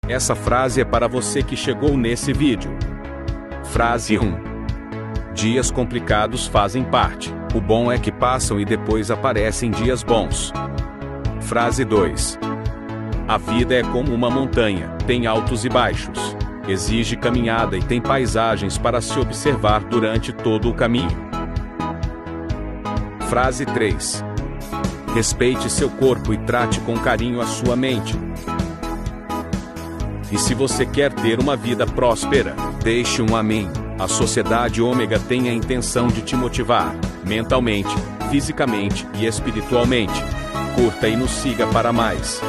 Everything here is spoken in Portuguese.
Essa frase é para você que chegou nesse vídeo. Frase 1. Dias complicados fazem parte. O bom é que passam e depois aparecem dias bons. Frase 2. A vida é como uma montanha, tem altos e baixos. Exige caminhada e tem paisagens para se observar durante todo o caminho. Frase 3. Respeite seu corpo e trate com carinho a sua mente. E se você quer ter uma vida próspera, deixe um amém. A Sociedade Ômega tem a intenção de te motivar, mentalmente, fisicamente e espiritualmente. Curta e nos siga para mais.